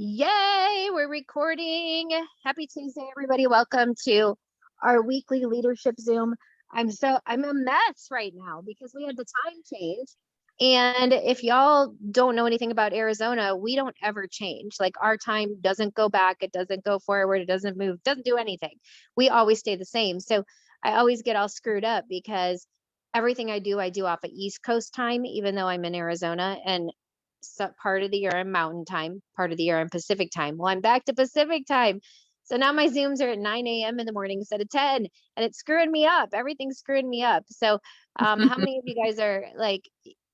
Yay, we're recording. Happy Tuesday, everybody. Welcome to our weekly leadership Zoom. I'm a mess right now because we had the time change. And if y'all don't know anything about Arizona, we don't ever change. Like our time doesn't go back, it doesn't go forward, it doesn't move, doesn't do anything. We always stay the same. So I always get all screwed up because everything I do off of East Coast time, even though I'm in Arizona. And so part of the year I'm mountain time, part of the year I'm Pacific time. Well, I'm back to Pacific time. So now my Zooms are at 9 a.m. in the morning instead of 10, and it's screwing me up. Everything's screwing me up. So how many of you guys are like,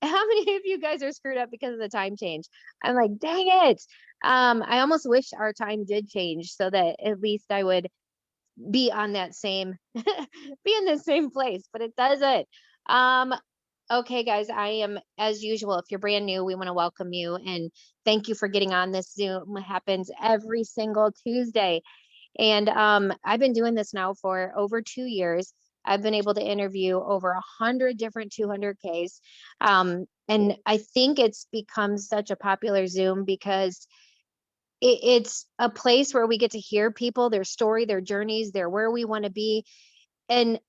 how many of you guys are screwed up because of the time change? I'm like, dang it. I almost wish our time did change so that at least I would be on that same, be in the same place, but it doesn't. Um, Okay, guys, I am, as usual, if you're brand new, we want to welcome you and thank you for getting on this Zoom. It happens every single Tuesday. And I've been doing this now for over 2 years. I've been able to interview over 100 different 200Ks. And I think it's become such a popular Zoom because it's a place where we get to hear people, their story, their journeys, their where we want to be. And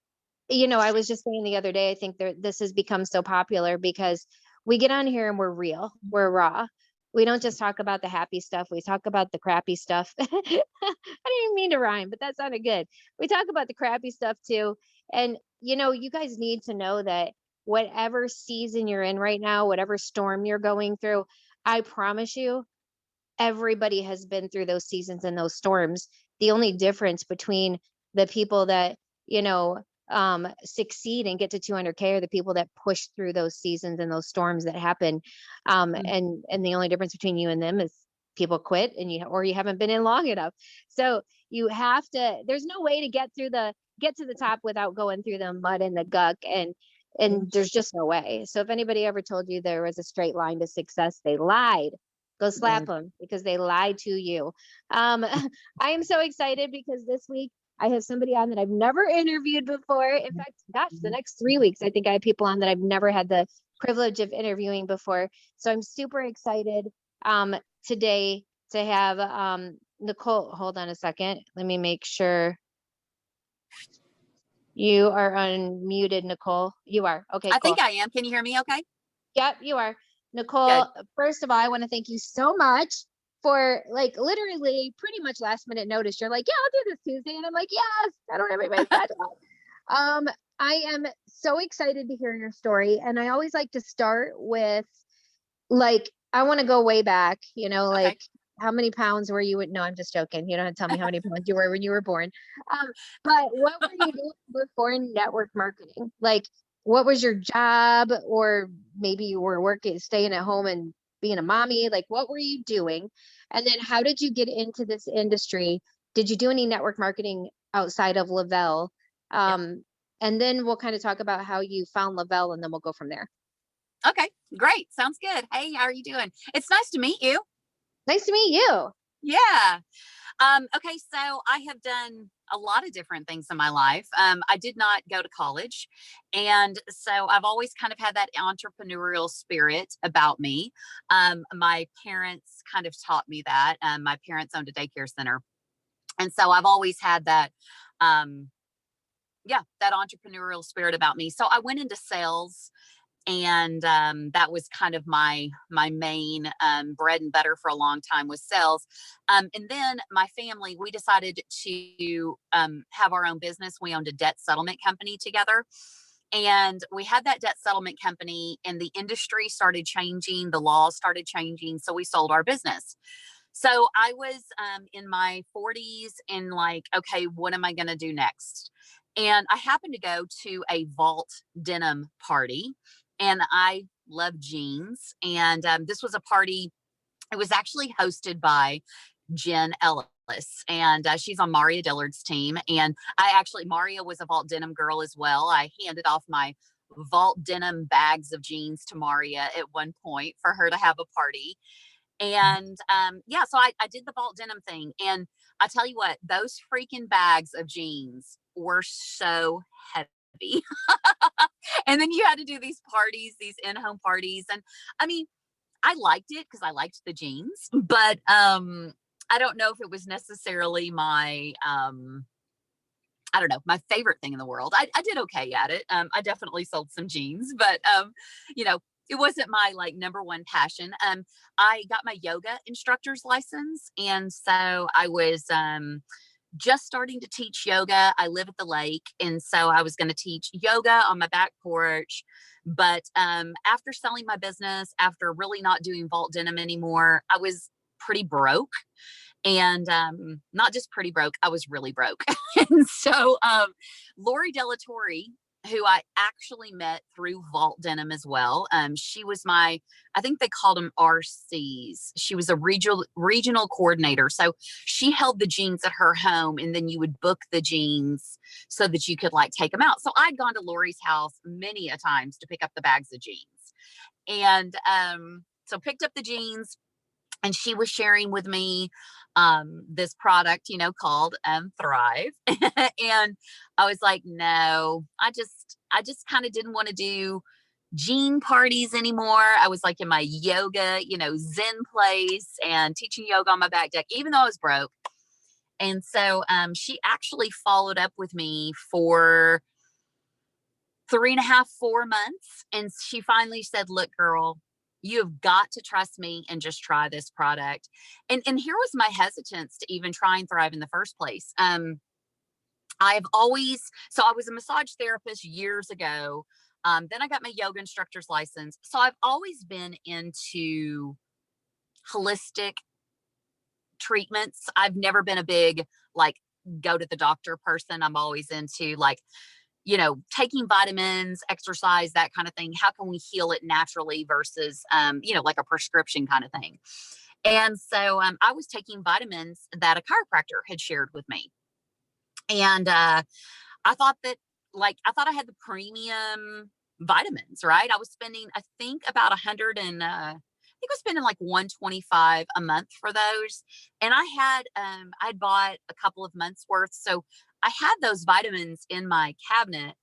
I was just saying the other day, I think this has become so popular because we get on here and we're real, we're raw. We don't just talk about the happy stuff. We talk about the crappy stuff. I didn't even mean to rhyme, but that sounded good. We talk about the crappy stuff too. And, you guys need to know that whatever season you're in right now, whatever storm you're going through, I promise you, everybody has been through those seasons and those storms. The only difference between the people that, succeed and get to 200K are the people that push through those seasons and those storms that happen. And the only difference between you and them is people quit and you haven't been in long enough. So you have to, there's no way to get to the top without going through the mud and the guck, and there's just no way. So if anybody ever told you there was a straight line to success, they lied. Go slap them because they lied to you. I am so excited because this week I have somebody on that I've never interviewed before. In fact, gosh, the next 3 weeks, I think I have people on that I've never had the privilege of interviewing before. So I'm super excited today to have Nicole. Hold on a second. Let me make sure you are unmuted, Nicole. You are. Okay, I cool. think I am. Can you hear me okay? Yep, you are. Nicole, first of all, I want to thank you so much for like literally pretty much last minute notice. You're like, yeah, I'll do this Tuesday. And I'm like, yes, I don't have anybody's schedule. I am so excited to hear your story. And I always like to start with like, I want to go way back, like how many pounds were you? No, I'm just joking. You don't have to tell me how many pounds you were when you were born. But what were you doing before network marketing? Like, what was your job? Or maybe you were working, staying at home and being a mommy. Like, what were you doing? And then how did you get into this industry? Did you do any network marketing outside of Lavelle? And then we'll kind of talk about how you found Lavelle, and then we'll go from there. Okay, great. Sounds good. Hey, how are you doing? It's nice to meet you. Nice to meet you. Yeah. Okay, so I have done a lot of different things in my life. I did not go to college. And so I've always kind of had that entrepreneurial spirit about me. My parents kind of taught me that. My parents owned a daycare center. And so I've always had that, that entrepreneurial spirit about me. So I went into sales, and that was kind of my main bread and butter for a long time, was sales. And then my family, we decided to have our own business. We owned a debt settlement company together, and we had that debt settlement company, and the industry started changing, the laws started changing, so we sold our business. So I was in my 40s and like, okay, what am I going to do next? And I happened to go to a vault denim party, and I love jeans. And this was a party, it was actually hosted by Jen Ellis. And she's on Maria Dillard's team. And Maria was a vault denim girl as well. I handed off my vault denim bags of jeans to Maria at one point for her to have a party. And so I did the vault denim thing. And I tell you what, those freaking bags of jeans were so heavy. And then you had to do these parties, these in-home parties. And I mean, I liked it because I liked the jeans, but I don't know if it was necessarily my I don't know, my favorite thing in the world. I did okay at it. I definitely sold some jeans, but you know, it wasn't my like number one passion. I got my yoga instructor's license, and so I was just starting to teach yoga. I live at the lake, and so I was going to teach yoga on my back porch. But after selling my business, after really not doing vault denim anymore, I was pretty broke, and not just pretty broke, I was really broke. And so Lori Delatorre, who I actually met through vault denim as well, she was my, I think they called them RCs. She was a regional coordinator, so she held the jeans at her home, and then you would book the jeans so that you could like take them out. So I'd gone to Lori's house many a times to pick up the bags of jeans, and so picked up the jeans, and she was sharing with me this product, you know, called Thrive. And I was like, no, I just kind of didn't want to do jean parties anymore. I was like in my yoga, you know, Zen place and teaching yoga on my back deck, even though I was broke. And so she actually followed up with me for 3.5, 4 months. And she finally said, look, girl, you have got to trust me and just try this product. And here was my hesitance to even try and Thrive in the first place. I've always, so I was a massage therapist years ago. Then I got my yoga instructor's license. So I've always been into holistic treatments. I've never been a big, like, go to the doctor person. I'm always into like, you know, taking vitamins, exercise, that kind of thing. How can we heal it naturally versus, you know, like a prescription kind of thing. And so I was taking vitamins that a chiropractor had shared with me. And I thought that, like, I thought I had the premium vitamins, right? I was spending, I think, about 100 and, I think I was spending like 125 a month for those. And I'd bought a couple of months worth. So I had those vitamins in my cabinet.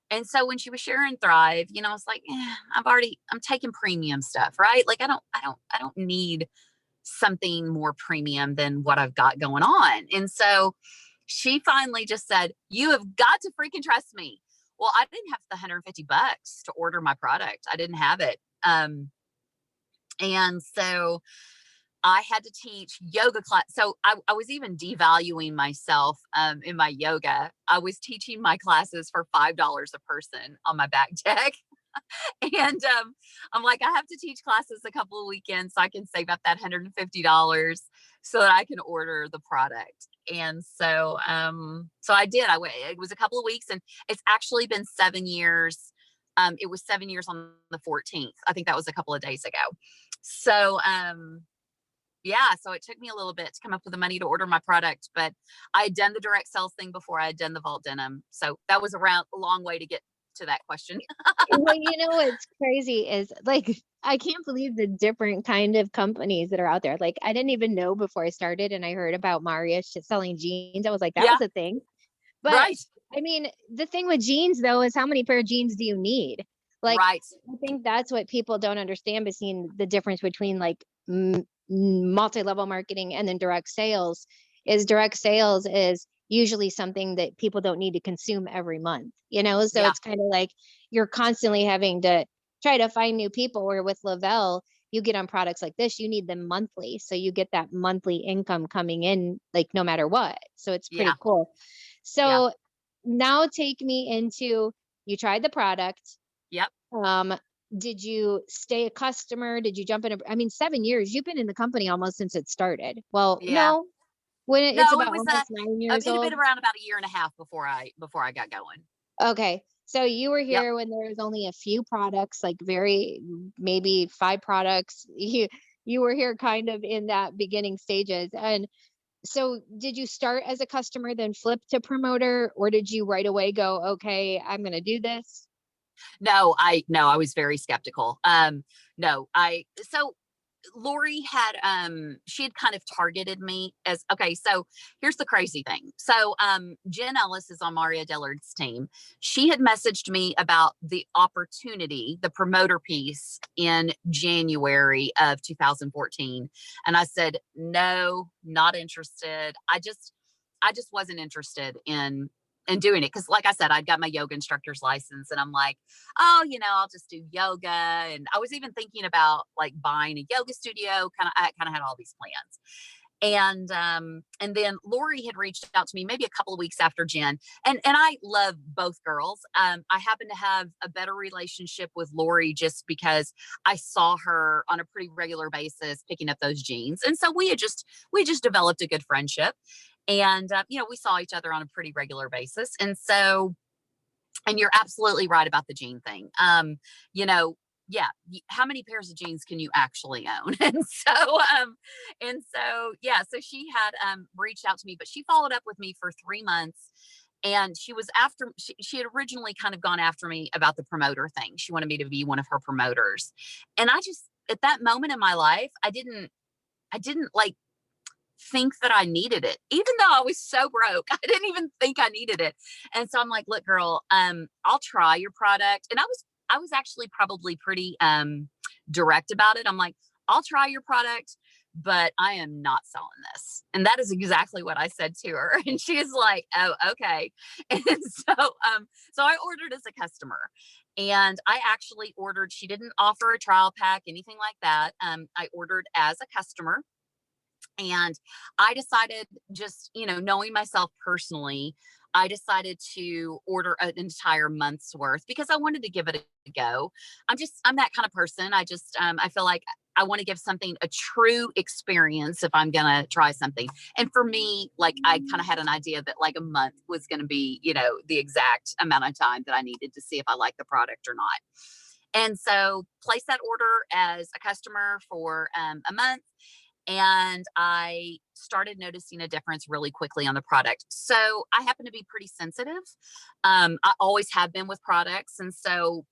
And so when she was sharing Thrive, you know, I was like, I'm taking premium stuff, right? Like I don't need something more premium than what I've got going on. And so she finally just said, you have got to freaking trust me. Well, I didn't have the $150 to order my product. I didn't have it. And so I had to teach yoga class. So I was even devaluing myself in my yoga. I was teaching my classes for $5 a person on my back deck. And I'm like, I have to teach classes a couple of weekends so I can save up that $150 so that I can order the product. And so, so I did. It was a couple of weeks, and it's actually been 7 years. It was 7 years on the 14th. I think that was a couple of days ago. So, yeah, so it took me a little bit to come up with the money to order my product, but I had done the direct sales thing before I had done the vault denim. So that was a long way to get to that question. Well, you know what's crazy is like I can't believe the different kind of companies that are out there. Like I didn't even know before I started, and I heard about Maria selling jeans. I was like, that Yeah, was a thing. But right, I mean, the thing with jeans though is how many pair of jeans do you need? Like right. I think that's what people don't understand, between the difference between like multi-level marketing and then direct sales is usually something that people don't need to consume every month, you know? So Yeah, it's kind of like you're constantly having to try to find new people, where with Lavelle, you get on products like this, you need them monthly. So you get that monthly income coming in, like no matter what. So it's yeah, pretty cool. yeah, So now take me into, you tried the product. yep. Um, did you stay a customer? Did you jump in? I mean, 7 years, you've been in the company almost since it started. Well, Yeah. no, when it's No, it about was almost 9 years it had been old. around about a year and a half before I got going. Okay. So you were Yep. here when there was only a few products, like very, maybe 5 products. You were here kind of in that beginning stages. And so did you start as a customer, then flip to promoter, or did you right away go, okay, I'm going to do this? No, I was very skeptical. No, I so Lori had she had kind of targeted me as, okay, so here's the crazy thing. So Jen Ellis is on Maria Dillard's team. She had messaged me about the opportunity, the promoter piece in January of 2014. And I said, no, not interested. I just wasn't interested in doing it. Cause like I said, I'd got my yoga instructor's license and I'm like, oh, I'll just do yoga. And I was even thinking about like buying a yoga studio. I kind of had all these plans. And then Lori had reached out to me maybe a couple of weeks after Jen. And I love both girls. I happen to have a better relationship with Lori just because I saw her on a pretty regular basis picking up those jeans. And so we just developed a good friendship. And we saw each other on a pretty regular basis. And you're absolutely right about the jean thing. You know, yeah, how many pairs of jeans can you actually own? Yeah, so she had reached out to me, but she followed up with me for 3 months. And she had originally kind of gone after me about the promoter thing. She wanted me to be one of her promoters. And I just, at that moment in my life, I didn't like think that I needed it, even though I was so broke. I didn't even think I needed it. And so I'm like, look, girl, I'll try your product. And I was actually probably pretty direct about it. I'm like, I'll try your product, but I am not selling this. And that is exactly what I said to her. And she is like, oh, okay. And so I ordered as a customer. And I actually ordered, she didn't offer a trial pack, anything like that. I ordered as a customer. And I decided, just, knowing myself personally, I decided to order an entire month's worth because I wanted to give it a go. I'm that kind of person. I feel like I want to give something a true experience if I'm going to try something. And for me, like, I kind of had an idea that like a month was going to be, the exact amount of time that I needed to see if I liked the product or not. And so place that order as a customer for a month, and I started noticing a difference really quickly on the product. So I happen to be pretty sensitive. I always have been with products. And so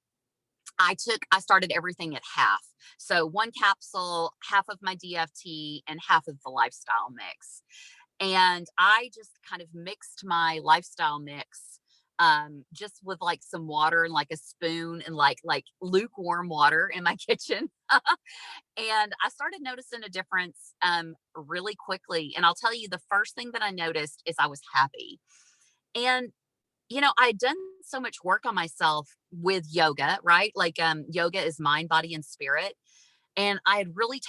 I started everything at half. So one capsule, half of my DFT and half of the lifestyle mix. And I just kind of mixed my lifestyle mix just with like some water and like a spoon and like lukewarm water in my kitchen. And I started noticing a difference really quickly. And I'll tell you, the first thing that I noticed is I was happy. And I'd done so much work on myself with yoga, right? Like yoga is mind, body, and spirit. And I had really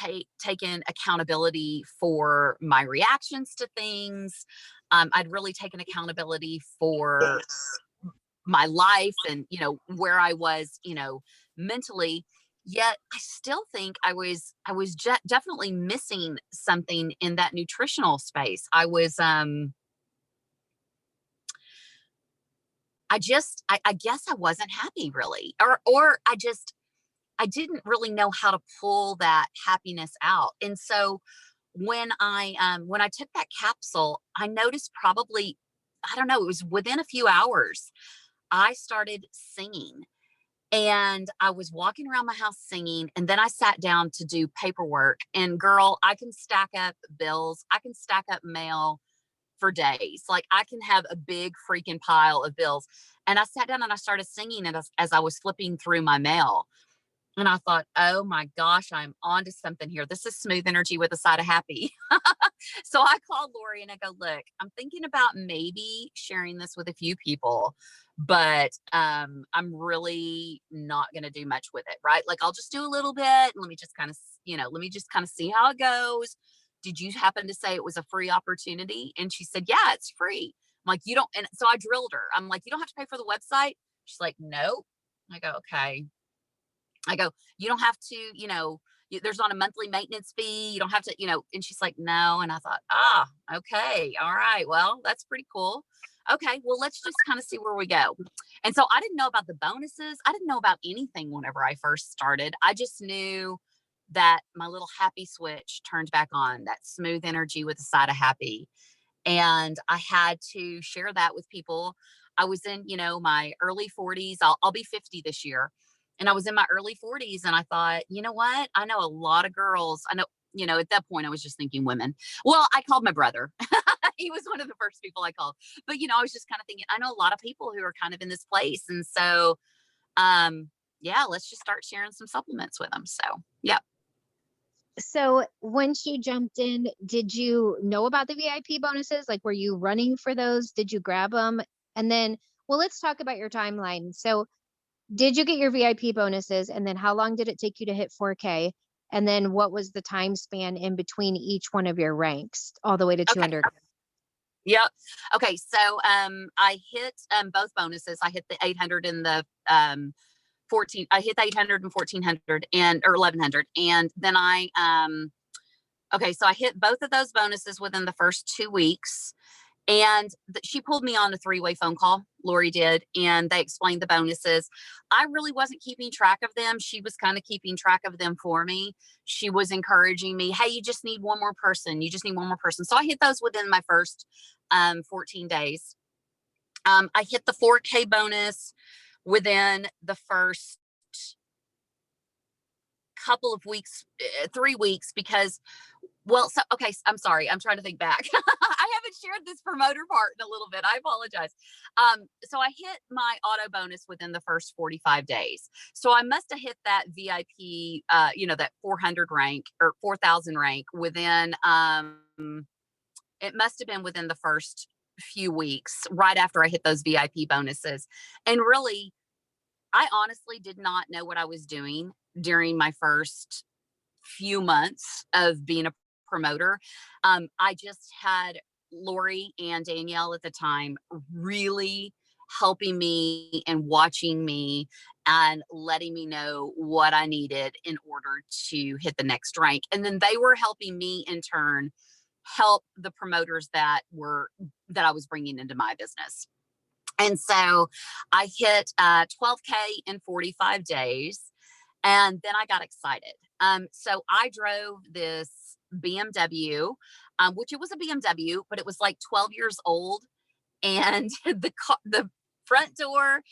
taken accountability for my reactions to things. I'd really taken accountability for my life and, where I was, mentally. Yet I still think I was definitely missing something in that nutritional space. I guess I wasn't happy really, or I didn't really know how to pull that happiness out. And so when I took that capsule, I noticed probably, I don't know, it was within a few hours, I started singing. And I was walking around my house singing, and then I sat down to do paperwork. And girl, I can stack up bills, I can stack up mail for days. Like, I can have a big freaking pile of bills. And I sat down and I started singing it as I was flipping through my mail. And I thought, oh my gosh, I'm onto something here. This is smooth energy with a side of happy. So I called Lori and I go, look, I'm thinking about maybe sharing this with a few people, but I'm really not going to do much with it. Right. Like, I'll just do a little bit. And let me just kind of see how it goes. Did you happen to say it was a free opportunity? And she said, yeah, it's free. I'm like, you don't. And so I drilled her. I'm like, you don't have to pay for the website. She's like, nope. I go, okay. I go, you don't have to, there's not a monthly maintenance fee. You don't have to, and she's like, no. And I thought, okay. All right. Well, that's pretty cool. Okay. Well, let's just kind of see where we go. And so I didn't know about the bonuses. I didn't know about anything whenever I first started. I just knew that my little happy switch turned back on, that smooth energy with a side of happy. And I had to share that with people. I was in, my early 40s. I'll be 50 this year. And I was in my early 40s and I thought, you know what? I know a lot of girls. I know, at that point I was just thinking women. Well, I called my brother. He was one of the first people I called. But I was just kind of thinking, I know a lot of people who are kind of in this place. And so yeah, let's just start sharing some supplements with them. So yeah. So once you jumped in, did you know about the VIP bonuses? Like, were you running for those? Did you grab them? And then, well, let's talk about your timeline. So did you get your VIP bonuses? And then how long did it take you to hit 4K? And then what was the time span in between each one of your ranks all the way to Okay. 200? Yep. Okay. So I hit both bonuses. I hit the 800 and the 14. I hit the 800 and 1400 and or 1100. And then okay, so I hit both of those bonuses within the first 2 weeks. And she pulled me on a three-way phone call. Lori did, and they explained the bonuses. I really wasn't keeping track of them. She was kind of keeping track of them for me. She was encouraging me, hey, you just need one more person. You just need one more person. So I hit those within my first 14 days. I hit the 4K bonus within the first couple of weeks, 3 weeks, because okay, I'm sorry. I'm trying to think back. I haven't shared this promoter part in a little bit. I apologize. So I hit my auto bonus within the first 45 days. So I must have hit that VIP, that 400 rank or 4,000 rank within, it must have been within the first few weeks, right after I hit those VIP bonuses. And really, I honestly did not know what I was doing during my first few months of being a promoter. I just had Lori and Danielle at the time really helping me and watching me and letting me know what I needed in order to hit the next rank. And then they were helping me in turn help the promoters that I was bringing into my business. And so I hit 12K in 45 days. And then I got excited. So I drove this BMW, which it was a BMW, but it was like 12 years old. And the front door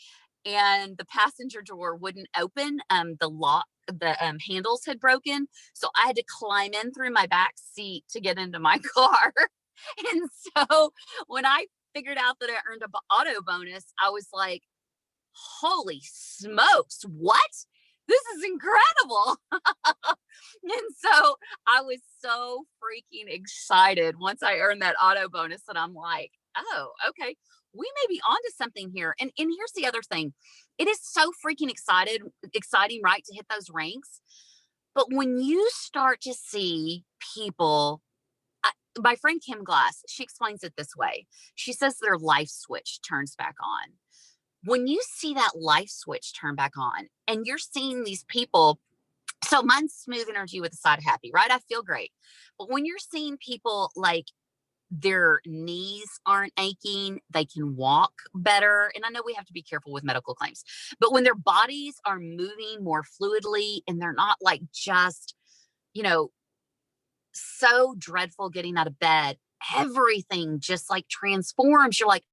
and the passenger door wouldn't open. The handles had broken. So I had to climb in through my back seat to get into my car. And so when I figured out that I earned an auto bonus, I was like, holy smokes, what? This is incredible. And so I was so freaking excited once I earned that auto bonus that I'm like, oh, okay, we may be onto something here. And here's the other thing. It is so freaking exciting, right, to hit those ranks. But when you start to see people, my friend Kim Glass, she explains it this way. She says their life switch turns back on. When you see that life switch turn back on and you're seeing these people, so mine's smooth energy with a side of happy, right? I feel great. But when you're seeing people like their knees aren't aching, they can walk better. And I know we have to be careful with medical claims, but when their bodies are moving more fluidly and they're not like just, you know, so dreadful getting out of bed, everything just like transforms. You're like,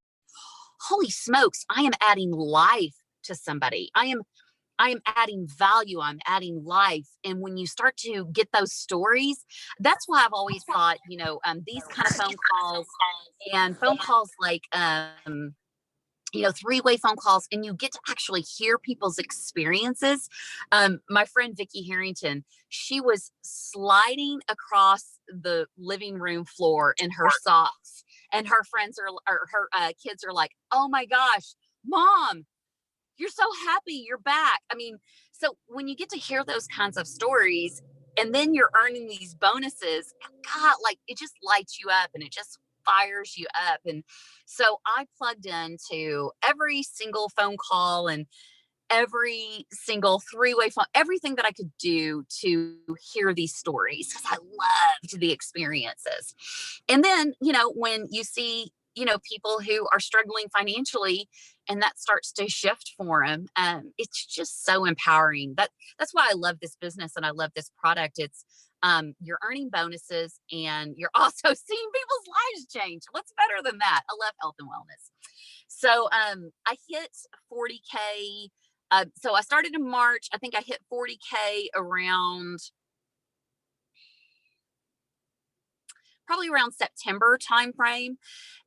holy smokes, I am adding life to somebody. I am adding value. I'm adding life. And when you start to get those stories, that's why I've always thought, these kind of phone calls like, three-way phone calls, and you get to actually hear people's experiences. My friend Vicki Harrington, she was sliding across the living room floor in her socks, and her friends or her kids are like, "Oh my gosh, Mom, you're so happy you're back." I mean, so when you get to hear those kinds of stories, and then you're earning these bonuses, God, like it just lights you up and it just fires you up. And so I plugged into every single phone call and every single three-way phone, everything that I could do to hear these stories because I loved the experiences. And then, when you see, people who are struggling financially and that starts to shift for them, it's just so empowering. That's why I love this business and I love this product. It's you're earning bonuses and you're also seeing people's lives change. What's better than that? I love health and wellness. So I hit 40K So I started in March. I think I hit 40K around probably around September timeframe.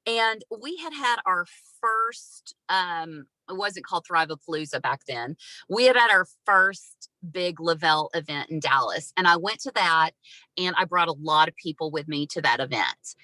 And we had our first, it wasn't called Thrive-A-Palooza back then. We had our first big Lavelle event in Dallas. And I went to that and I brought a lot of people with me to that event.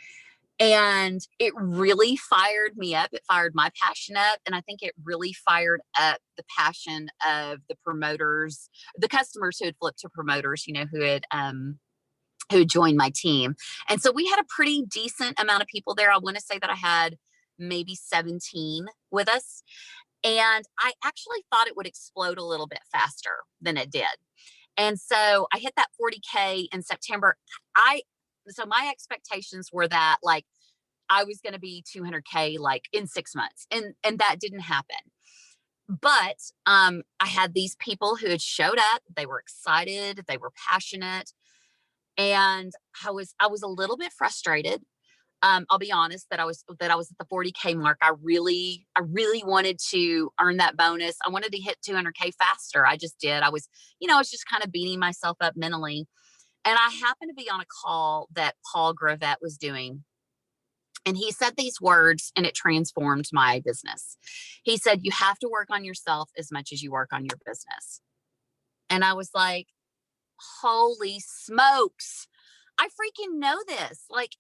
And it really fired me up. It fired my passion up. And I think it really fired up the passion of the promoters, the customers who had flipped to promoters, who had joined my team. And so we had a pretty decent amount of people there. I want to say that I had maybe 17 with us. And I actually thought it would explode a little bit faster than it did. And so I hit that 40K in September. So my expectations were that like I was going to be 200K like in 6 months, and that didn't happen. But I had these people who had showed up. They were excited. They were passionate, and I was a little bit frustrated. I'll be honest that I was at the 40K mark. I really wanted to earn that bonus. I wanted to hit 200K faster. I just did. I was just kind of beating myself up mentally. And I happened to be on a call that Paul Gravett was doing. And he said these words and it transformed my business. He said, you have to work on yourself as much as you work on your business. And I was like, holy smokes. I freaking know this. Like,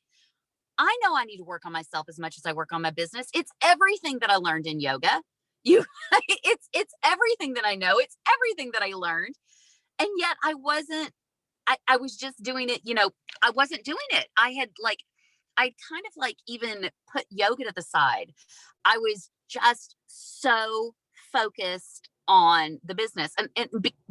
I know I need to work on myself as much as I work on my business. It's everything that I learned in yoga. It's everything that I know. It's everything that I learned. And yet I was just doing it, I wasn't doing it. I kind of like even put yoga to the side. I was just so focused on the business.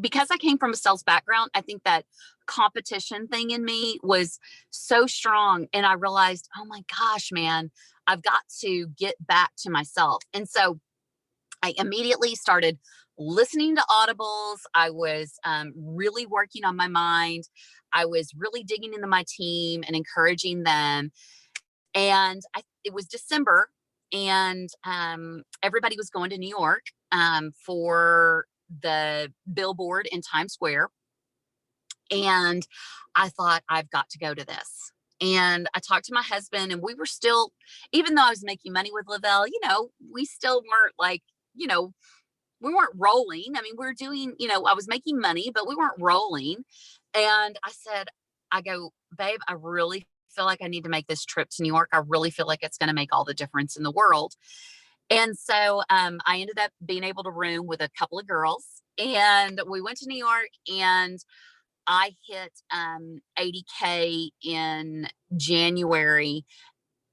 Because I came from a sales background, I think that competition thing in me was so strong. And I realized, oh my gosh, man, I've got to get back to myself. And so I immediately started listening to audibles. I was really working on my mind. I was really digging into my team and encouraging them. And it was December, and everybody was going to New York for the billboard in Times Square. And I thought, I've got to go to this. And I talked to my husband, and we were still, even though I was making money with Lavelle, we still weren't like, we weren't rolling. I mean, we were doing, I was making money, but we weren't rolling. And I go, babe, I really feel like I need to make this trip to New York. I really feel like it's going to make all the difference in the world. And so I ended up being able to room with a couple of girls, and we went to New York, and I hit 80K in January.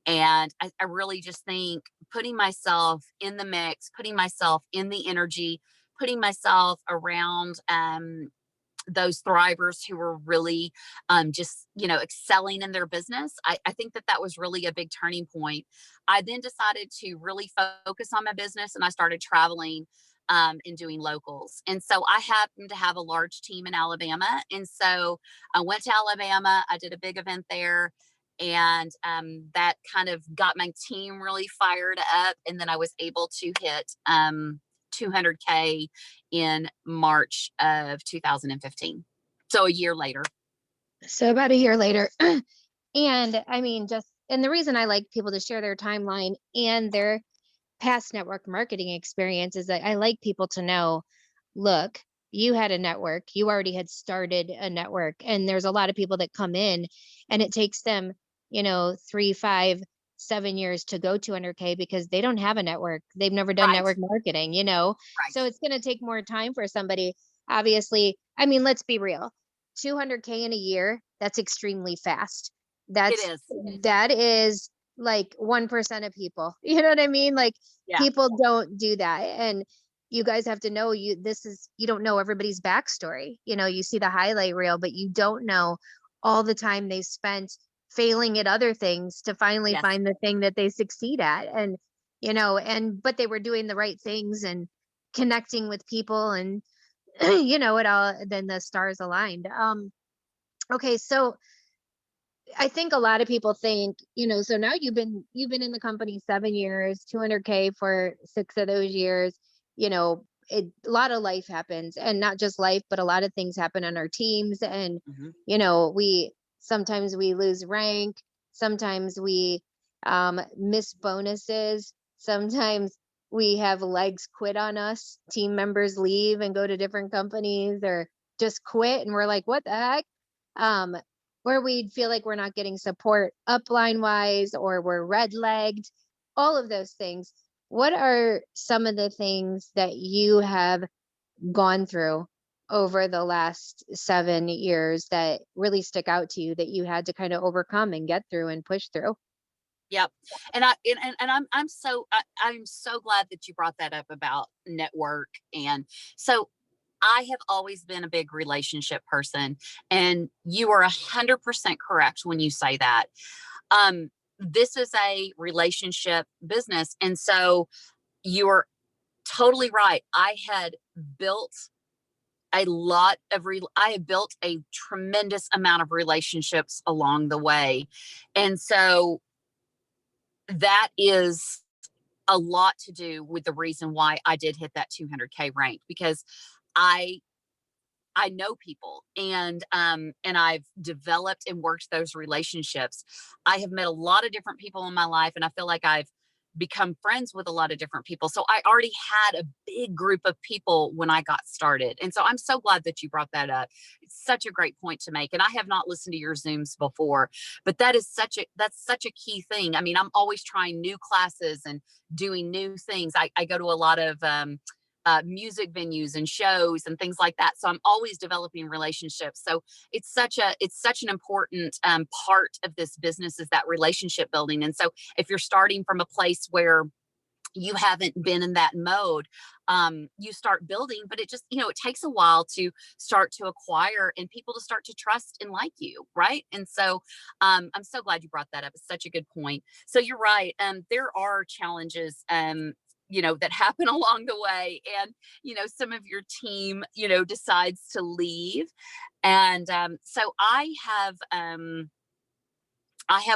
And I really just think putting myself in the mix, putting myself in the energy, putting myself around those thrivers who were really just, excelling in their business. I think that was really a big turning point. I then decided to really focus on my business, and I started traveling and doing locals. And so I happened to have a large team in Alabama. And so I went to Alabama. I did a big event there. And that kind of got my team really fired up. And then I was able to hit 200K in March of 2015. So a year later. So about a year later. And I mean, and the reason I like people to share their timeline and their past network marketing experience is that I like people to know, look, you had a network, you already had started a network. And there's a lot of people that come in and it takes them, 3, 5, 7 years to go 200K because they don't have a network. They've never done network marketing, Right. So it's going to take more time for somebody. Obviously, I mean, let's be real. 200K in a year, that's extremely fast. That is like 1% of people. You know what I mean? Like people don't do that. And you guys have to know you don't know everybody's backstory. You see the highlight reel, but you don't know all the time they spent failing at other things to finally find the thing that they succeed at. And, but they were doing the right things and connecting with people and, it all, then the stars aligned. Okay. So I think a lot of people think, so now you've been in the company 7 years, 200K for 6 of those years, a lot of life happens, and not just life, but a lot of things happen on our teams. And, Mhm. sometimes we lose rank. Sometimes we miss bonuses. Sometimes we have legs quit on us. Team members leave and go to different companies, or just quit. And we're like, what the heck? Um, where we feel like we're not getting support upline wise, or we're red legged, all of those things. What are some of the things that you have gone through over the last 7 years that really stick out to you, that you had to kind of overcome and get through and push through? Yep. I'm so glad that you brought that up about network. And so I have always been a big relationship person, and you are 100% correct when you say that. Um, this is a relationship business, and so you are totally right. Built I have built a tremendous amount of relationships along the way, and so that is a lot to do with the reason why I did hit that 200K rank, because I I know people, and I've developed and worked those relationships. I have met a lot of different people in my life, and I feel like I've become friends with a lot of different people. So I already had a big group of people when I got started. And so I'm so glad that you brought that up. It's such a great point to make. And I have not listened to your Zooms before, but that's such a key thing. I mean, I'm always trying new classes and doing new things. I go to a lot of music venues and shows and things like that. So I'm always developing relationships. So it's such an important part of this business, is that relationship building. And so if you're starting from a place where you haven't been in that mode, you start building, but it takes a while to start to acquire and people to start to trust and like you, right? And so I'm so glad you brought that up. It's such a good point. So you're right. There are challenges that happen along the way, and some of your team decides to leave. And so I have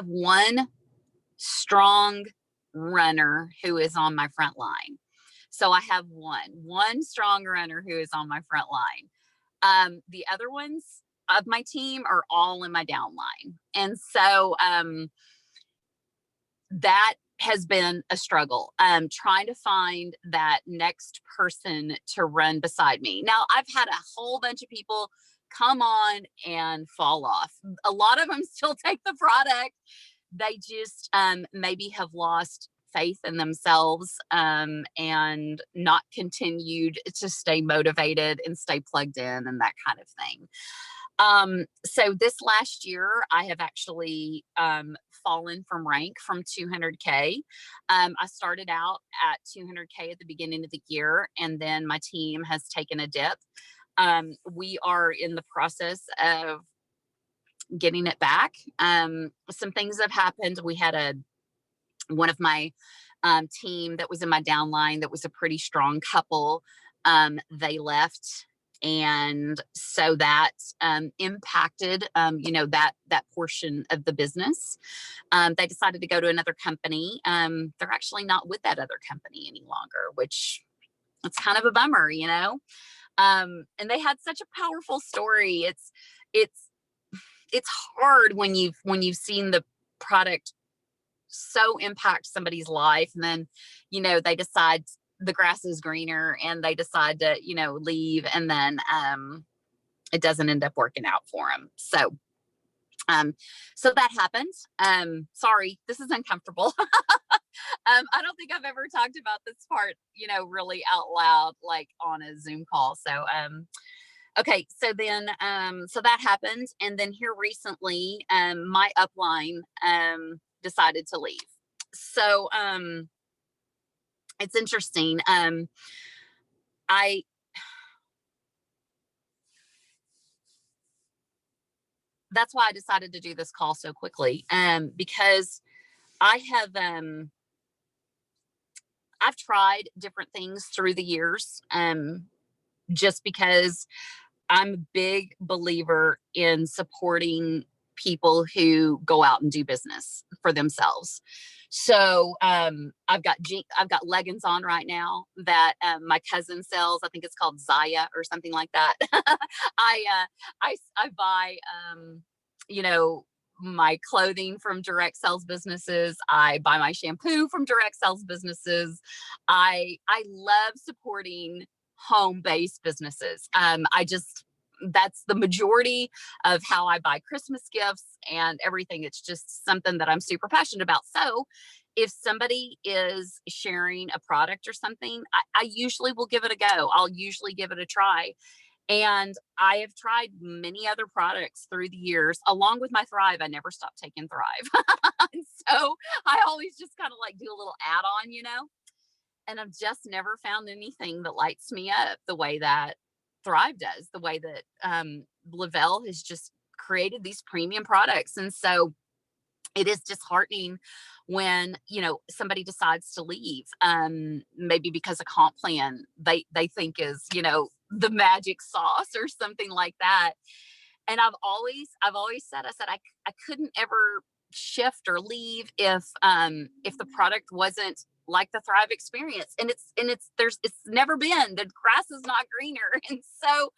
one strong runner who is on my front line. So I have one strong runner who is on my front line. The other ones of my team are all in my downline. And so that has been a struggle, trying to find that next person to run beside me. Now, I've had a whole bunch of people come on and fall off. A lot of them still take the product. They just maybe have lost faith in themselves, and not continued to stay motivated and stay plugged in and that kind of thing. So this last year, I have actually fallen from rank from 200K. I started out at 200K at the beginning of the year, and then my team has taken a dip. We are in the process of getting it back. Some things have happened. We had one of my team that was in my downline that was a pretty strong couple. They left, and so that impacted that portion of the business. They decided to go to another company. They're actually not with that other company any longer, which it's kind of a bummer. And they had such a powerful story. It's it's hard when you've seen the product so impact somebody's life, and then they decide the grass is greener and they decide to leave, and then it doesn't end up working out for them. So that happens. Sorry, this is uncomfortable. I don't think I've ever talked about this part really out loud, like on a Zoom call. So okay, so that happened, and then here recently, my upline decided to leave. So it's interesting. I That's why I decided to do this call so quickly, because I have I've tried different things through the years, just because I'm a big believer in supporting people who go out and do business for themselves. So I've got leggings on right now that my cousin sells. I think it's called Zaya or something like that. I buy you know, my clothing from direct sales businesses. I buy my shampoo from direct sales businesses. I love supporting home-based businesses. That's the majority of how I buy Christmas gifts and everything. It's just something that I'm super passionate about. So if somebody is sharing a product or something, I usually will give it a go. I'll usually give it a try. And I have tried many other products through the years, along with my Thrive. I never stopped taking Thrive. And so I always just kind of like do a little add on, and I've just never found anything that lights me up the way that Thrive does, the way that Lavelle has just created these premium products. And so it is disheartening when somebody decides to leave, maybe because a comp plan they think is the magic sauce or something like that. And I've always said, I couldn't ever shift or leave if the product wasn't like the Thrive experience. And it's never been, the grass is not greener. And so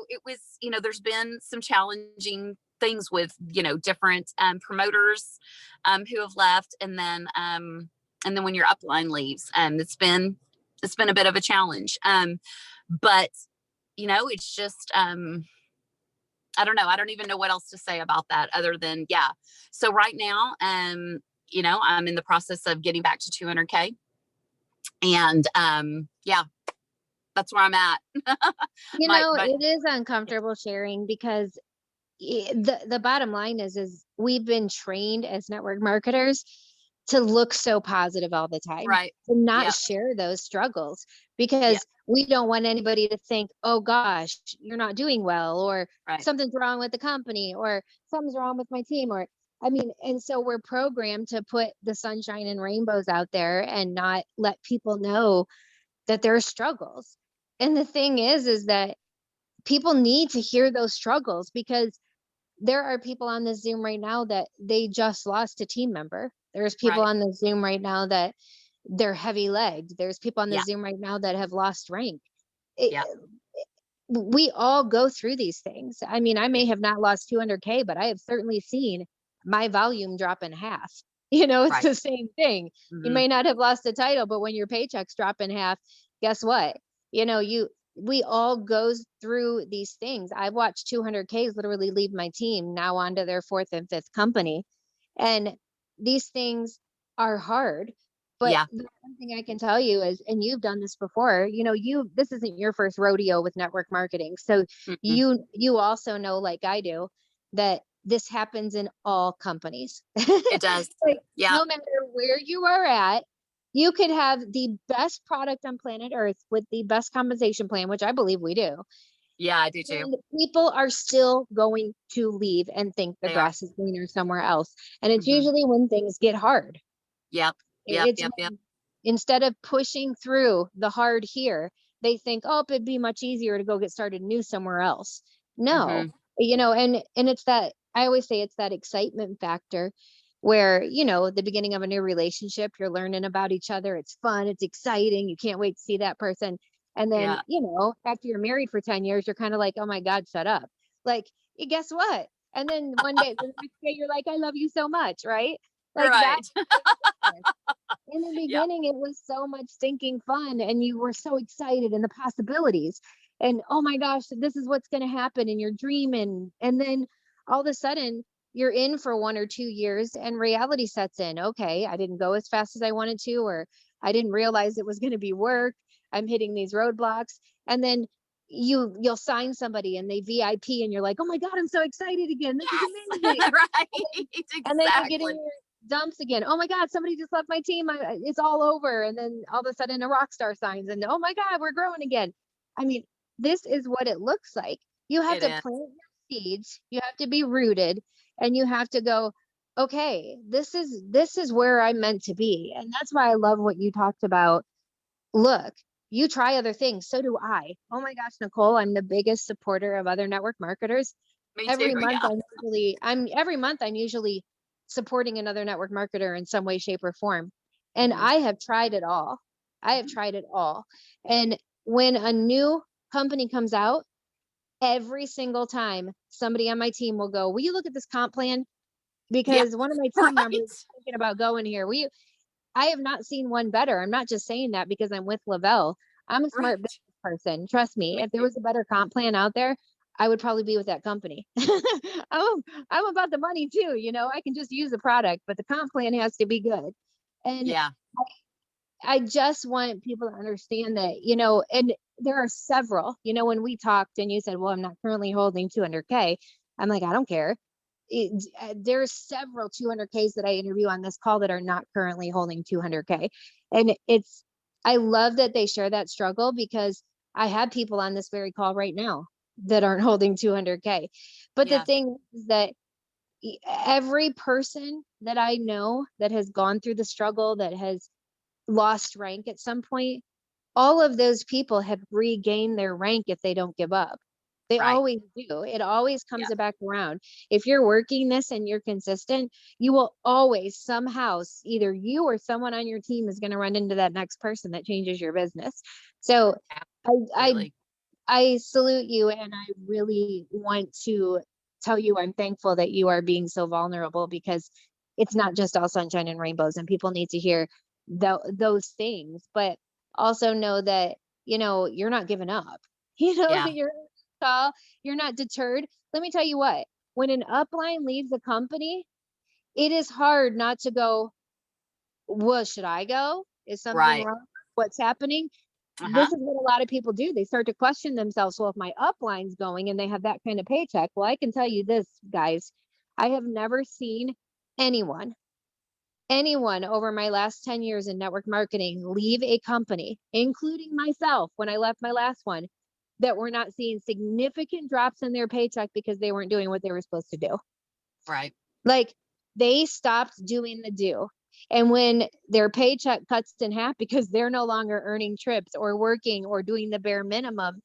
it was, there's been some challenging things with different promoters who have left, and then when your upline leaves, it's been a bit of a challenge, but it's just I don't know, I don't even know what else to say about that other than so right now I'm in the process of getting back to 200K, and that's where I'm at. It is uncomfortable sharing because the bottom line is we've been trained as network marketers to look so positive all the time, right, to not share those struggles, because we don't want anybody to think, oh gosh, you're not doing well, or something's wrong with the company, or something's wrong with my team, and so we're programmed to put the sunshine and rainbows out there and not let people know that there are struggles. And the thing is that people need to hear those struggles, because there are people on the Zoom right now that they just lost a team member. There's people on the Zoom right now that they're heavy legged. There's people on the Zoom right now that have lost rank. We all go through these things. I mean, I may have not lost 200K, but I have certainly seen my volume drop in half. It's the same thing. Mm-hmm. You may not have lost the title, but when your paychecks drop in half, guess what? We all goes through these things. I've watched 200Ks literally leave my team, now onto their fourth and fifth company. And these things are hard. But the one thing I can tell you is, and you've done this before, this isn't your first rodeo with network marketing. So you also know, like I do, that this happens in all companies. It does. No matter where you are at, you could have the best product on planet Earth with the best compensation plan, which I believe we do. Yeah, I do too. And people are still going to leave and think the grass is greener somewhere else. And it's usually when things get hard. Yep. Instead of pushing through the hard here, they think, oh, it'd be much easier to go get started new somewhere else. No, and it's that, I always say it's that excitement factor where, the beginning of a new relationship, you're learning about each other. It's fun. It's exciting. You can't wait to see that person. And then, after you're married for 10 years, you're kind of like, oh my God, shut up. Like, guess what? And then one day, the next day, you're like, I love you so much. Right. Like that. In the beginning, it was so much stinking fun, and you were so excited, and the possibilities, and oh my gosh, this is what's going to happen, and you're dreaming. And then all of a sudden you're in for 1 or 2 years and reality sets in. Okay, I didn't go as fast as I wanted to, or I didn't realize it was going to be work. I'm hitting these roadblocks. And then you'll sign somebody and they VIP, and you're like, oh my God, I'm so excited again. This is amazing. Exactly. And then you get in your dumps again. Oh my God, somebody just left my team. It's all over. And then all of a sudden a rock star signs, and oh my God, we're growing again. I mean, this is what it looks like. You have to plant your seeds. You have to be rooted, and you have to go, okay, this is where I'm meant to be. And that's why I love what you talked about. Look, you try other things. So do I. Oh my gosh, Nicole, I'm the biggest supporter of other network marketers. Me every too. month Yeah. I'm usually supporting another network marketer in some way, shape, or form. And Mhm. I have tried it all. I have Mhm. tried it all. And when a new company comes out, every single time somebody on my team will go, will you look at this comp plan? Yeah. Because one of my team members Right. is thinking about going here. I have not seen one better. I'm not just saying that because I'm with Lavelle. I'm a smart Right. business person. Trust me. Me If there too. was a better comp plan out there, I would probably be with that company. I'm, I'm about the money too. I can just use the product, but the comp plan has to be good. And Yeah. I just want people to understand that, and there are several, when we talked and you said, well, I'm not currently holding 200K. I'm like, I don't care. There's several 200Ks that I interview on this call that are not currently holding 200K. And I love that they share that struggle because I have people on this very call right now that aren't holding 200K. But the Yeah. thing is that every person that I know that has gone through the struggle, that has lost rank at some point, all of those people have regained their rank if they don't give up. They Right. always do. It always Yeah. comes back around. If you're working this and you're consistent, you will always somehow, either you or someone on your team is going to run into that next person that changes your business. So I, I Absolutely. I salute you, and I really want to tell you I'm thankful that you are being so vulnerable because it's not just all sunshine and rainbows, and people need to hear those things, but also know that you're not giving up. Yeah. You're tall, you're not deterred. Let me tell you what, when an upline leaves a company, it is hard not to go, well, should I go? Is something Right. wrong? What's happening? Uh-huh. This is what a lot of people do. They start to question themselves. Well, if my upline's going and they have that kind of paycheck, well, I can tell you this, guys. I have never seen anyone, anyone over my last 10 years in network marketing leave a company, including myself when I left my last one, that were not seeing significant drops in their paycheck because they weren't doing what they were supposed to do. Right. Like, they stopped doing the do. And when their paycheck cuts in half because they're no longer earning trips or working or doing the bare minimum,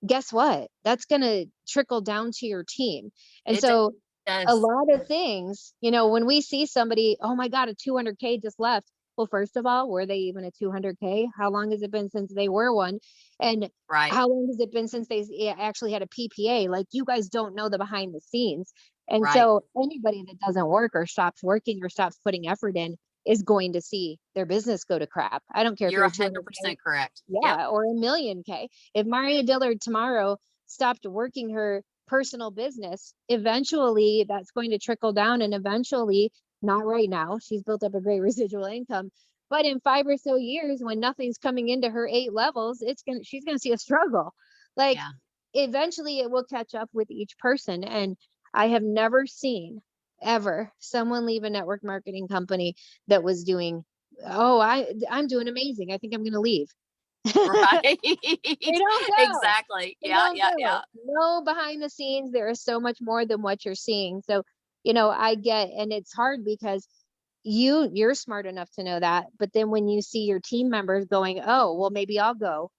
guess what? That's going to trickle down to your team. And It so a does. lot of things, when we see somebody, oh my God, a 200K just left. Well, first of all, were they even a 200K? How long has it been since they were one? And Right. how long has it been since they actually had a PPA? Like, you guys don't know the behind the scenes. And Right. so anybody that doesn't work or stops working or stops putting effort in is going to see their business go to crap. I don't care if You're you're a 200K, 100% correct. Yep. yeah, or a million K. If Maria Dillard tomorrow stopped working her personal business, eventually that's going to trickle down, and eventually, not right now, she's built up a great residual income, but in 5 or so years, when nothing's coming into her 8 levels, she's gonna see a struggle. Like, Yeah. eventually it will catch up with each person. And I have never seen ever someone leave a network marketing company that was doing, oh, I'm doing amazing, I think I'm gonna leave. Right. They don't go. Exactly. They Yeah. don't Yeah. go. Yeah. No, behind the scenes, there is so much more than what you're seeing. So, I get, and it's hard because you're smart enough to know that. But then when you see your team members going, oh, well, maybe I'll go,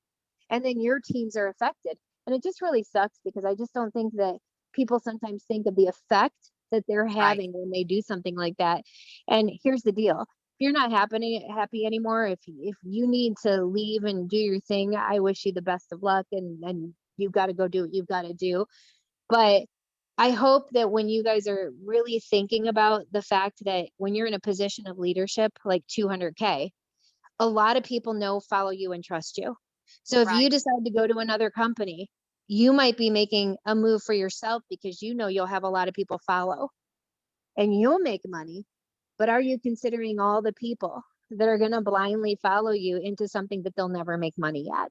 and then your teams are affected. And it just really sucks because I just don't think that people sometimes think of the effect that they're Right. having when they do something like that. And here's the deal. If you're not happy anymore, if you need to leave and do your thing, I wish you the best of luck, and you've got to go do what you've got to do. But I hope that when you guys are really thinking about the fact that when you're in a position of leadership like 200K, a lot of people know, follow you, and trust you. So if you Right. decide to go to another company, you might be making a move for yourself because you'll have a lot of people follow and you'll make money. But are you considering all the people that are going to blindly follow you into something that they'll never make money at?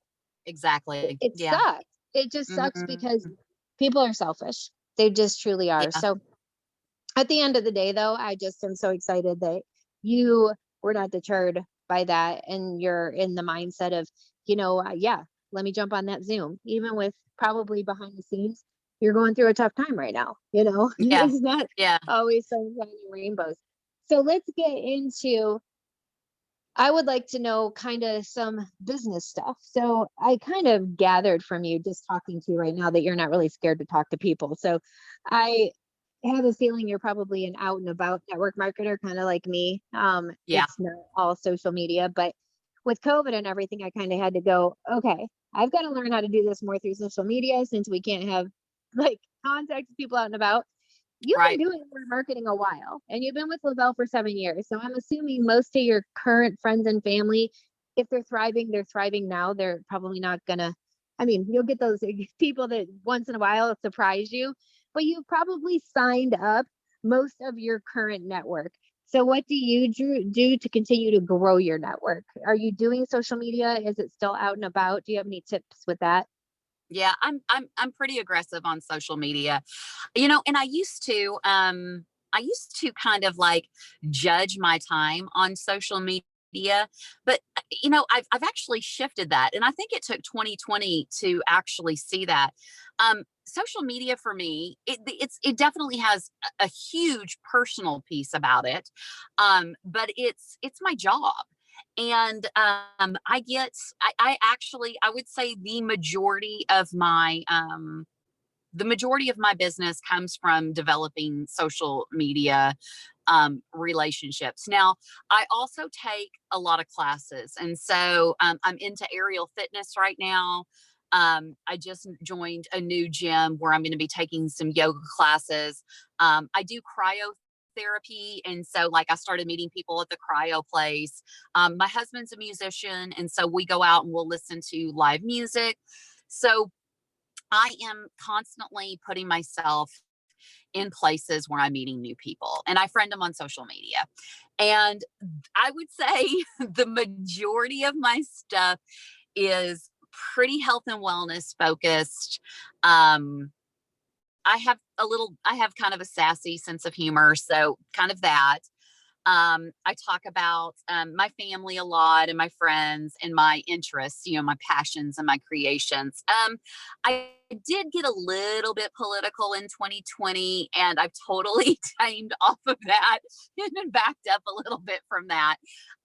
It, Exactly. it Yeah. sucks. It just sucks because Mhm. people are selfish. They just truly are. Yeah. So at the end of the day, though, I just am so excited that you were not deterred by that, and you're in the mindset of, yeah, let me jump on that Zoom, even with probably behind the scenes, you're going through a tough time right now. Yeah. It's not Yeah. always sunshine and rainbows. So let's get into I would like to know kind of some business stuff. So I kind of gathered from you just talking to you right now that you're not really scared to talk to people. So I have a feeling you're probably an out and about network marketer, kind of like me. Yeah, It's not all social media, but with COVID and everything, I kind of had to go, okay, I've got to learn how to do this more through social media since we can't have like contact with people out and about. You've been right. doing network marketing a while, and you've been with Lavelle for 7 years. So I'm assuming most of your current friends and family, if they're thriving now. They're probably not gonna. I mean, you'll get those people that once in a while surprise you, but you've probably signed up most of your current network. So what do you do to continue to grow your network? Are you doing social media? Is it still out and about? Do you have any tips with that? Yeah, I'm pretty aggressive on social media. And I used to kind of like judge my time on social media, but I've actually shifted that, and I think it took 2020 to actually see that. Social media for me, it definitely has a huge personal piece about it, but it's my job. And I actually, I would say the majority of my business comes from developing social media relationships. Now, I also take a lot of classes, and so I'm into aerial fitness right now. I just joined a new gym where I'm going to be taking some yoga classes. I do cryotherapy, and so like I started meeting people at the cryo place. My husband's a musician, and so we go out and we'll listen to live music. So I am constantly putting myself in places where I'm meeting new people, and I friend them on social media. And I would say the majority of my stuff is pretty health and wellness focused. Um, I have kind of a sassy sense of humor, so kind of that. I talk about my family a lot and my friends and my interests, my passions and my creations. I did get a little bit political in 2020, and I've totally tamed off of that and been backed up a little bit from that,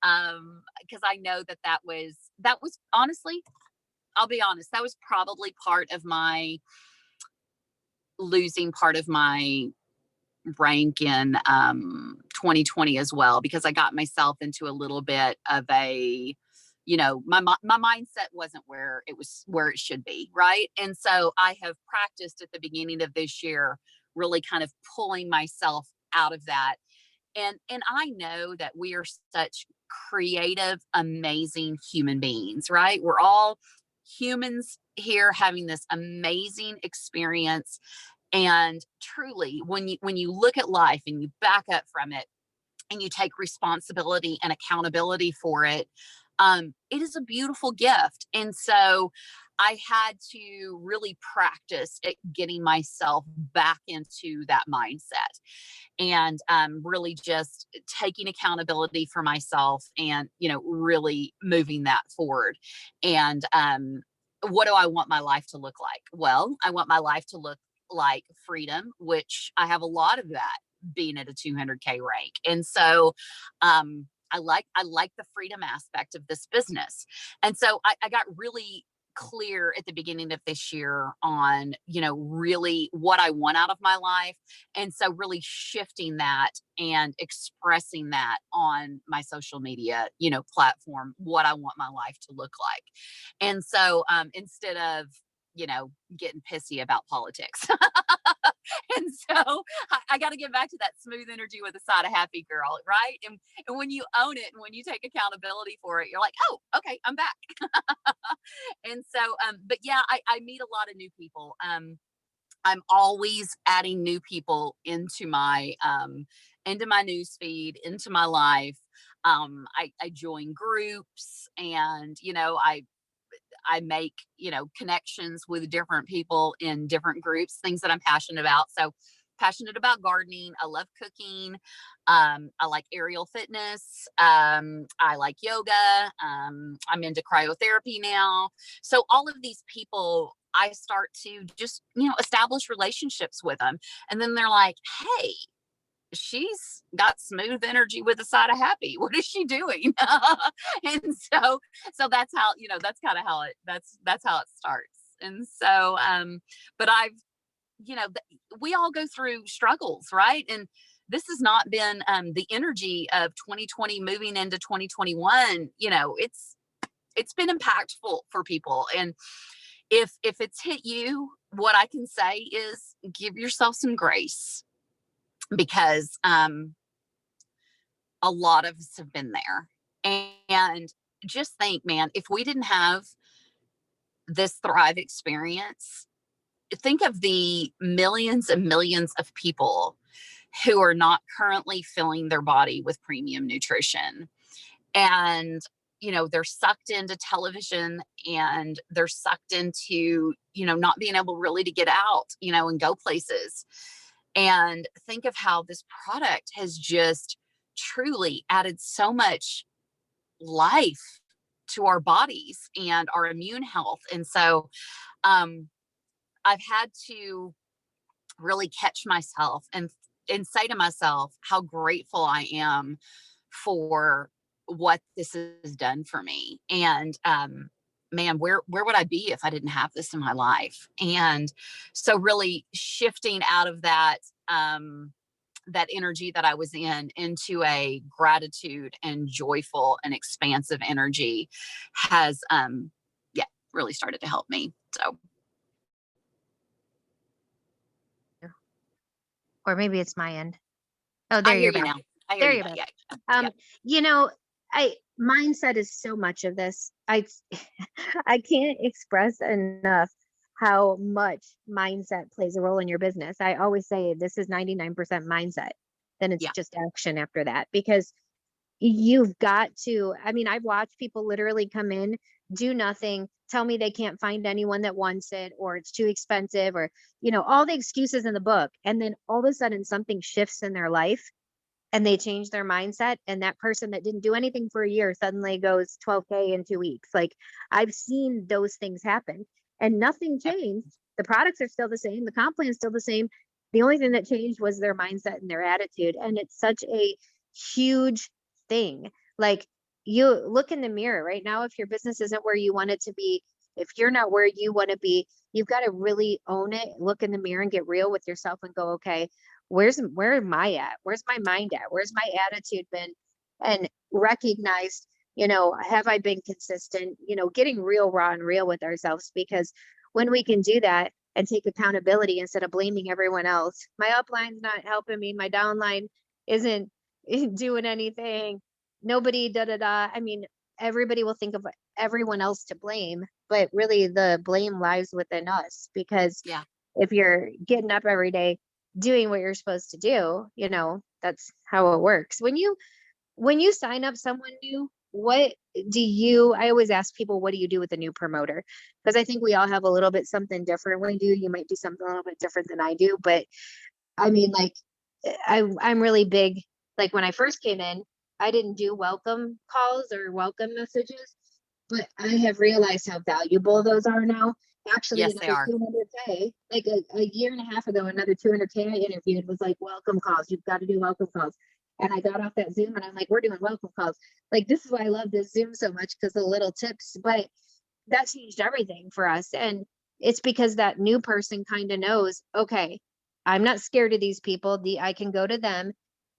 because I know that was honestly, I'll be honest, that was probably part of my losing part of my rank in 2020 as well, because I got myself into a little bit of my mindset wasn't where it should be, right? And so I have practiced at the beginning of this year, really kind of pulling myself out of that. And I know that we are such creative, amazing human beings, right? We're all humans here having this amazing experience, and truly, when you look at life and you back up from it and you take responsibility and accountability for it, it is a beautiful gift. And so I had to really practice at getting myself back into that mindset, and really just taking accountability for myself, and really moving that forward. And what do I want my life to look like? Well, I want my life to look like freedom, which I have a lot of that being at a 200K rank. And so I like the freedom aspect of this business. And so I got really clear at the beginning of this year on, really what I want out of my life. And so really shifting that and expressing that on my social media, platform, what I want my life to look like. And so instead of, getting pissy about politics. And so I got to get back to that smooth energy with a side of happy girl, right? And when you own it and when you take accountability for it, you're like, oh, okay, I'm back. And so, but yeah, I meet a lot of new people. I'm always adding new people into my news feed, into my life. I join groups, and I make, connections with different people in different groups, things that I'm passionate about. So passionate about gardening. I love cooking. I like aerial fitness. I like yoga. I'm into cryotherapy now. So all of these people, I start to just, establish relationships with them. And then they're like, hey, she's got smooth energy with a side of happy. What is she doing? And so that's how, that's kind of how that's how it starts. And so, but we all go through struggles, right? And this has not been the energy of 2020 moving into 2021. It's been impactful for people. And if it's hit you, what I can say is give yourself some grace, because a lot of us have been there. And just think, man, if we didn't have this Thrive experience, think of the millions and millions of people who are not currently filling their body with premium nutrition. And, they're sucked into television, and they're sucked into, not being able really to get out, and go places. And think of how this product has just truly added so much life to our bodies and our immune health. And so, I've had to really catch myself and say to myself how grateful I am for what this has done for me. And man, where would I be if I didn't have this in my life? And so really shifting out of that energy that I was in into a gratitude and joyful and expansive energy has really started to help me. So, or maybe it's my end. Oh, I there hear you're you back. now. I hear There you you're now. back. Yeah. You know, mindset is so much of this. I can't express enough how much mindset plays a role in your business. I always say this is 99% mindset. Then it's Yeah. just action after that, because you've got to, I've watched people literally come in, do nothing, tell me they can't find anyone that wants it, or it's too expensive, or, all the excuses in the book. And then all of a sudden something shifts in their life and they change their mindset. And that person that didn't do anything for a year suddenly goes 12K in 2 weeks. Like, I've seen those things happen and nothing Yep. changed. The products are still the same. The comp plan is still the same. The only thing that changed was their mindset and their attitude. And it's such a huge thing. Like, you look in the mirror right now. If your business isn't where you want it to be, if you're not where you want to be, you've got to really own it, look in the mirror and get real with yourself and go, okay, where am I at? Where's my mind at? Where's my attitude been? And recognize, have I been consistent? Getting real, raw and real with ourselves, because when we can do that and take accountability instead of blaming everyone else, my upline's not helping me, my downline isn't doing anything, nobody, da da da. Everybody will think of everyone else to blame, but really the blame lies within us, because Yeah. if you're getting up every day doing what you're supposed to do, that's how it works. When you sign up someone new, I always ask people, what do you do with a new promoter? Because I think we all have a little bit something different we do. You might do something a little bit different than I do, but like, I'm really big. Like, when I first came in, I didn't do welcome calls or welcome messages, but I have realized how valuable those are now. Actually, Yes, they another are. 200K, like a year and a half ago, another 200K I interviewed was like, welcome calls. You've got to do welcome calls. And I got off that Zoom and I'm like, we're doing welcome calls. Like, this is why I love this Zoom so much, because the little tips, but that changed everything for us. And it's because that new person kind of knows, okay, I'm not scared of these people. I can go to them.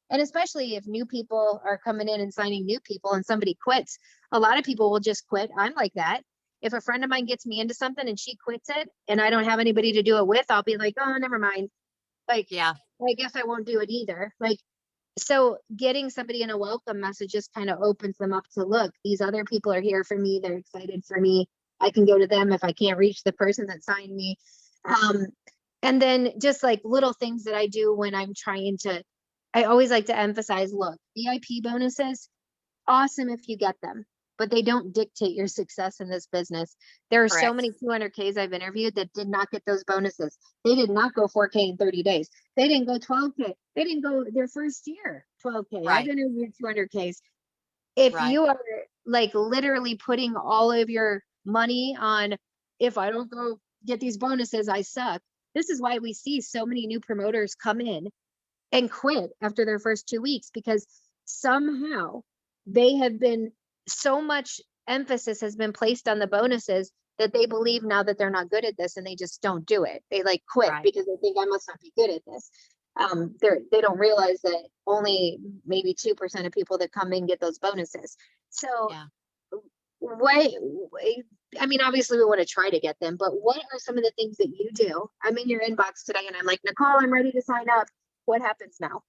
And especially if new people are coming in and signing new people and somebody quits, a lot of people will just quit. I'm like that. If a friend of mine gets me into something and she quits it and I don't have anybody to do it with, I'll be like, oh, never mind. Like, Yeah. I guess I won't do it either. Like, so getting somebody in a welcome message just kind of opens them up to, look, these other people are here for me. They're excited for me. I can go to them if I can't reach the person that signed me. And then just like little things that I do when I'm trying to, I always like to emphasize, look, VIP bonuses, awesome if you get them, but they don't dictate your success in this business. There are so Correct. many 200Ks I've interviewed that did not get those bonuses. They did not go 4K in 30 days. They didn't go 12K. They didn't go their first year 12K. I've Right. interviewed 200Ks. If Right. you are like literally putting all of your money on, if I don't go get these bonuses, I suck. This is why we see so many new promoters come in and quit after their first 2 weeks because somehow they have been so much emphasis has been placed on the bonuses that they believe now that they're not good at this and they just don't do it. They like quit Right. because they think I must not be good at this. They don't realize that only maybe 2% of people that come in get those bonuses. So Yeah. what, I mean, obviously we want to try to get them, but what are some of the things that you do? I'm in your inbox today and I'm like, Nicole, I'm ready to sign up. What happens now?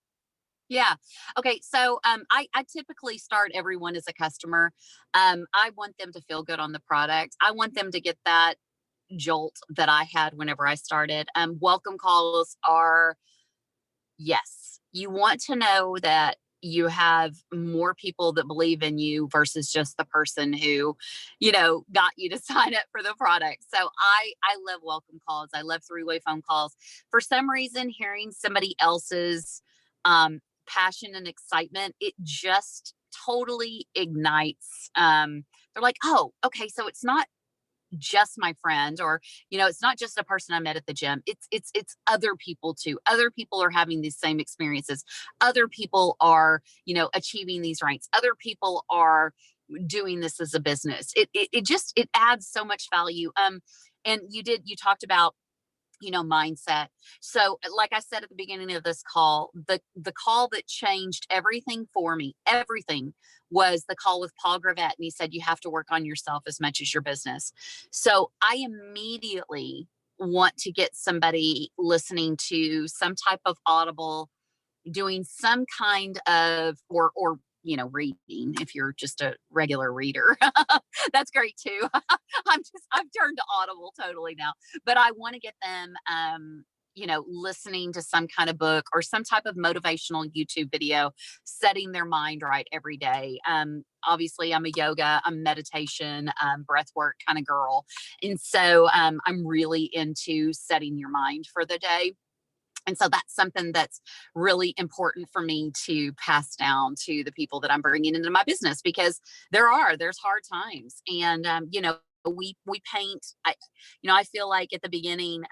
Yeah. Okay. So I typically start everyone as a customer. I want them to feel good on the product. I want them to get that jolt that I had whenever I started. Welcome calls are, yes, you want to know that you have more people that believe in you versus just the person who, got you to sign up for the product. So I love welcome calls. I love three-way phone calls. For some reason, hearing somebody else's passion and excitement, it just totally ignites. They're like, oh, okay, so it's not just my friend, or it's not just a person I met at the gym. It's other people too. Other people are having these same experiences. Other people are achieving these ranks. Other people are doing this as a business. It adds so much value. And you talked about mindset. So like I said at the beginning of this call, the call that changed everything for me, everything, was the call with Paul Gravett. And he said, you have to work on yourself as much as your business. So I immediately want to get somebody listening to some type of audible, doing some kind of, or reading, if you're just a regular reader. That's great too. I've turned to Audible totally now, but I want to get them, listening to some kind of book or some type of motivational YouTube video, setting their mind right every day. Obviously I'm a meditation, breath work kind of girl. And so, I'm really into setting your mind for the day. And so that's something that's really important for me to pass down to the people that I'm bringing into my business, because there's hard times. And, we paint, I feel like at the beginning,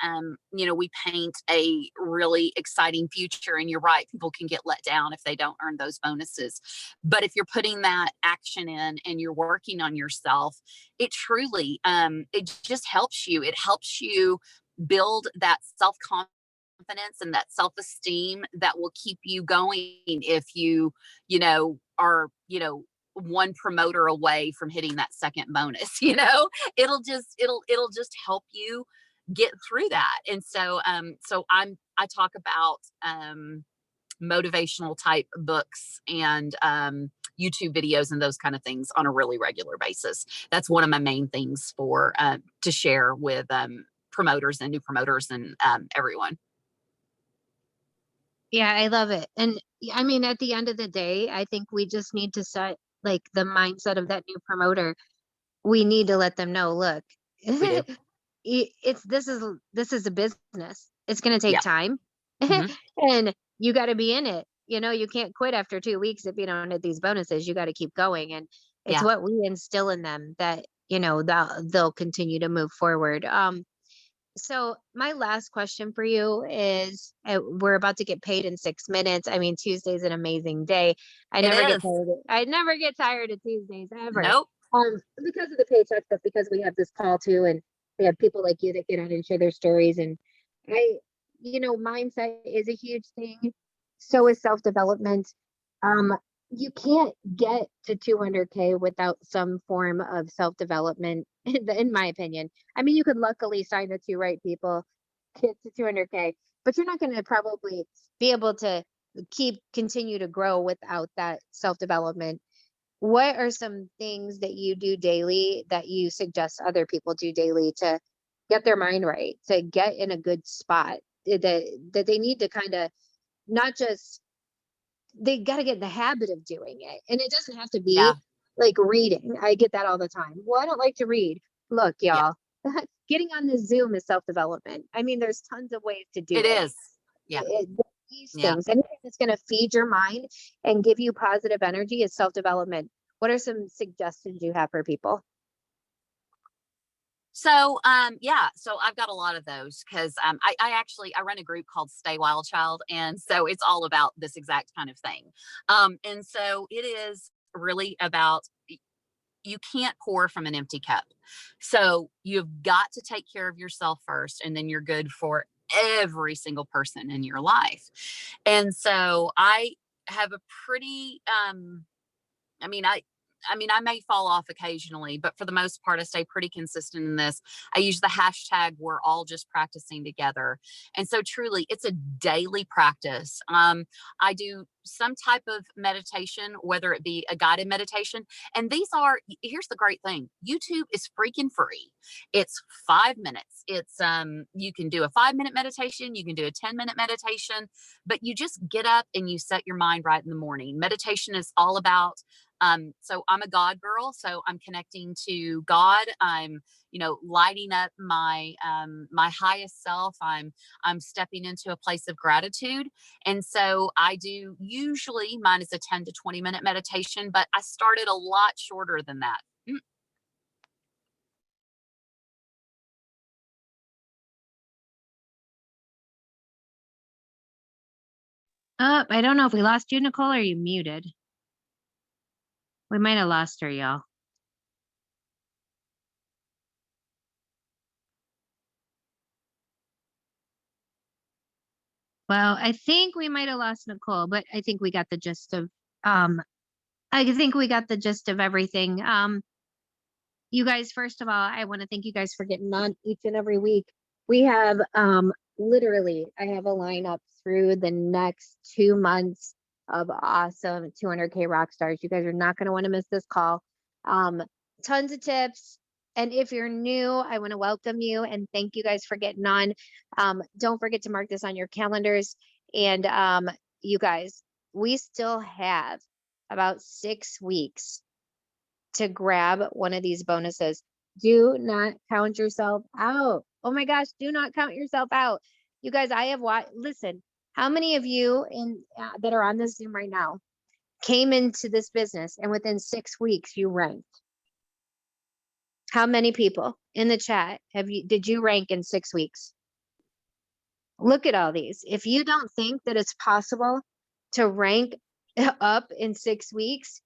we paint a really exciting future, and you're right. People can get let down if they don't earn those bonuses. But if you're putting that action in and you're working on yourself, it truly, it just helps you. It helps you build that self-confidence and that self-esteem that will keep you going if are, one promoter away from hitting that second bonus. It'll just help you get through that. And so I talk about motivational type books and YouTube videos and those kind of things on a really regular basis. That's one of my main things for to share with promoters and new promoters and everyone. Yeah, I love it. And I mean, at the end of the day, I think we just need to set like the mindset of that new promoter. We need to let them know, look, We do. this is a business. It's going to take Yeah. time Hmm. and you got to be in it. You can't quit after 2 weeks if you don't hit these bonuses. You got to keep going. And it's Yeah. what we instill in them that, they'll continue to move forward. So my last question for you is, we're about to get paid in 6 minutes. I mean, Tuesday's an amazing day. It is. I never get tired of Tuesdays ever. Nope. Because of the paycheck, but because we have this call too, and we have people like you that get on and share their stories. And I, mindset is a huge thing. So is self-development. Um, you can't get to 200K without some form of self-development, in my opinion. I mean, you could luckily sign the two right people, get to 200K, but you're not going to probably be able to continue to grow without that self-development. What are some things that you do daily that you suggest other people do daily to get their mind right, to get in a good spot, that they need to kind of not just, they got to get in the habit of doing it. And it doesn't have to be Yeah. like reading. I get that all the time. Well, I don't like to read. Look, Yeah. y'all, getting on the Zoom is self-development. I mean, there's tons of ways to do It it. is. Yeah. These Yeah. things, anything that's going to feed your mind and give you positive energy is self-development. What are some suggestions you have for people? So, yeah, so I've got a lot of those because I run a group called Stay Wild Child, and so it's all about this exact kind of thing. And so it is really about you can't pour from an empty cup. So you've got to take care of yourself first, and then you're good for every single person in your life. And so I have a pretty I mean, I may fall off occasionally, but for the most part, I stay pretty consistent in this. I use the hashtag we're all just practicing together. And so truly it's a daily practice. I do some type of meditation, whether it be a guided meditation. And here's the great thing. YouTube is freaking free. It's 5 minutes. You can do a 5 minute meditation. You can do a 10-minute meditation, but you just get up and you set your mind right in the morning. Meditation is all about so I'm a God girl, so I'm connecting to God. I'm, lighting up my highest self. I'm stepping into a place of gratitude. And so I do, usually mine is a 10 to 20-minute meditation, but I started a lot shorter than that. I don't know if we lost you, Nicole, or you muted. We might have lost her, y'all. Well, I think we might have lost Nicole, but I think we got the gist of everything. You guys, first of all, I want to thank you guys for getting on each and every week. We have literally, I have a lineup through the next 2 months of awesome 200K rock stars. You guys are not going to want to miss this call. Tons of tips. And if you're new, I want to welcome you and thank you guys for getting on. Don't forget to mark this on your calendars. And you guys, we still have about 6 weeks to grab one of these bonuses. Do not count yourself out. Oh my gosh, do not count yourself out. You guys, I have watched, listen, how many of you that are on this Zoom right now came into this business and within 6 weeks you ranked? How many people in the chat did you rank in 6 weeks? Look at all these. If you don't think that it's possible to rank up in 6 weeks,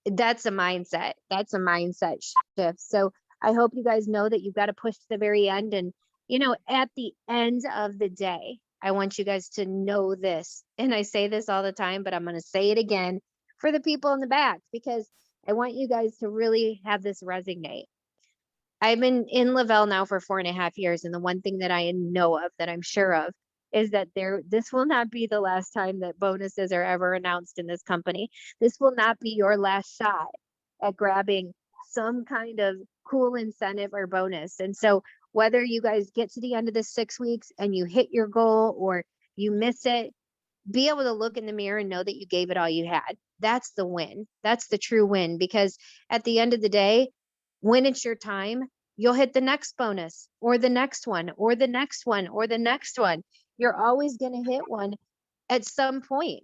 that's a mindset. That's a mindset shift. So I hope you guys know that you've got to push to the very end. And, at the end of the day, I want you guys to know this. And I say this all the time, but I'm going to say it again for the people in the back, because I want you guys to really have this resonate. I've been in Lavelle now for 4.5 years. And the one thing that I know of, that I'm sure of, is that this will not be the last time that bonuses are ever announced in this company. This will not be your last shot at grabbing some kind of cool incentive or bonus. And so whether you guys get to the end of the 6 weeks and you hit your goal or you miss it, be able to look in the mirror and know that you gave it all you had. That's the win. That's the true win. Because at the end of the day, when it's your time, you'll hit the next bonus or the next one or the next one or the next one. You're always going to hit one at some point.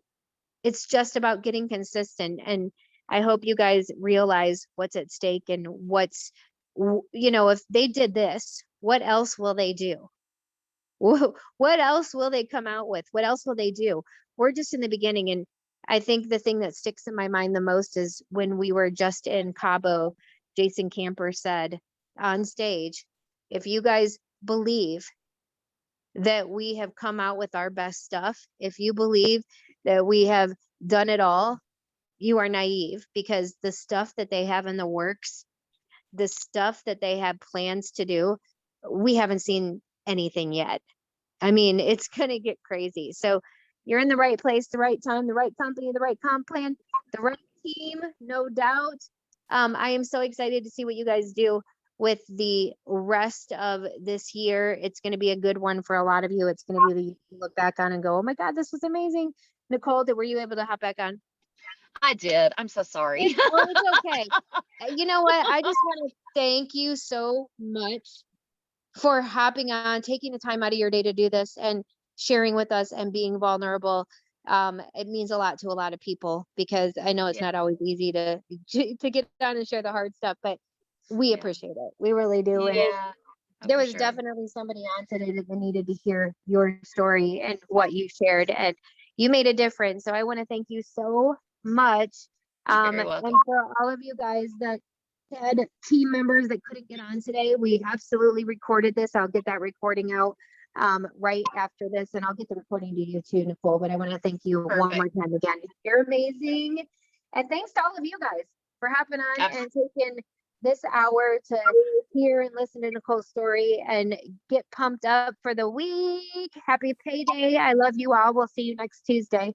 It's just about getting consistent. And I hope you guys realize what's at stake and if they did this, what else will they do? What else will they come out with? What else will they do? We're just in the beginning. And I think the thing that sticks in my mind the most is when we were just in Cabo, Jason Camper said on stage, if you guys believe that we have come out with our best stuff, if you believe that we have done it all, you are naive, because the stuff that they have in the works, the stuff that they have plans to do, we haven't seen anything yet. I mean, it's going to get crazy. So you're in the right place, the right time, the right company, the right comp plan, the right team, no doubt. I am so excited to see what you guys do with the rest of this year. It's going to be a good one for a lot of you. It's going to be the you look back on and go, oh my God, this was amazing. Nicole, were you able to hop back on? I did. I'm so sorry. It's okay. You know what? I just want to thank you so much for hopping on, taking the time out of your day to do this and sharing with us and being vulnerable. It means a lot to a lot of people, because I know it's not always easy to get on and share the hard stuff, but we Yeah. appreciate it. We really do. And Yeah. Oh, there for was sure. definitely somebody on today that needed to hear your story and what you shared, and you made a difference. So I want to thank you so much. You're very And welcome. for all of you guys that had team members that couldn't get on today, we absolutely recorded this. I'll get that recording out right after this, and I'll get the recording to you too, Nicole. But I want to thank you one more Perfect. time again. You're amazing. And thanks to all of you guys for hopping on and taking this hour to hear and listen to Nicole's story and get pumped up for the week. Happy payday. I love you all. We'll see you next Tuesday.